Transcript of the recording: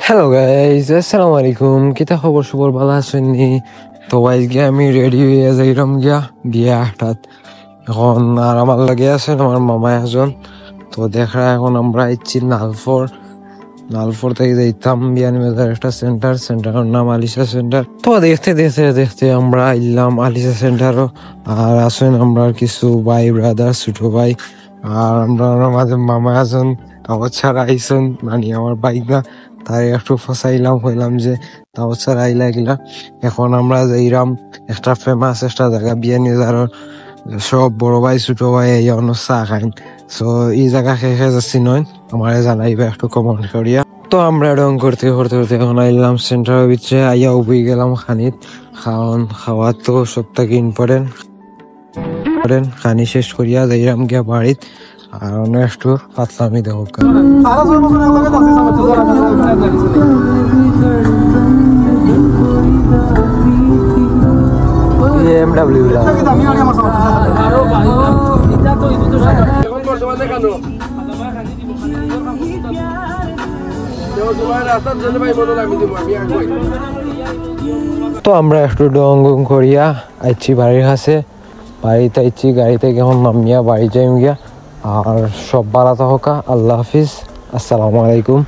Hello guys, আসসালামু আলাইকুম। কিতা খবর? সবর ভালো আছেন নি? তো আজকে আমি রেডি হয়ে যাইলাম গিয়া বিয়া হঠাৎ। এখন আর আমার লাগে আছেন আমার মামা একজন। তো দেখা এখন আমরা ইচ্ছি লালপুর থেকে যাইতাম বিয়ানীবাজার একটা সেন্টারের নাম আলিশা সেন্টার। তো দেখতে দেখতে দেখতে আমরা আইলাম আলিশা সেন্টারও। আর আসেন আমরা কিছু ভাই ব্রাদার, ছোট ভাই। আর আমরা মাঝে মামা একজন কাগজ ছাড়া আইসন, মানে আমার বাইক না, তাই একটু ফসাইলাম, হইলাম যে কাগজ ছাড়া আইলা গেলা। এখন আমরা যাইরাম একটা ফেমাস একটা জায়গা বিয়ানীবাজার, সব বড় ভাই ছোট ভাই এই অন্য চা খাইন। সো এই জায়গা খেয়ে যাচ্ছি নয়, আমার জানাইবা একটু কমেন্ট করিয়া। তো আমরা রং করতে করতে করতে এখন আইলাম সেন্টারের ভিতরে, আইয়া উবই গেলাম খানিত। খাওয়া তো সব থেকে ইম্পর্টেন্ট। খানি শেষ করিয়া যাইরাম গিয়া বাড়িত। আর অন্য একটু পাতলামি দেবো। BMW তো আমরা একটু ডং করিয়া আইছি বাড়ির কাছে। বাড়িতে আইছি, গাড়ি থেকে এখন নামিয়া বাড়ি যাইম গিয়া। আর সব ভালো থাকা, আল্লাহ হাফিজ, আসসালামু আলাইকুম।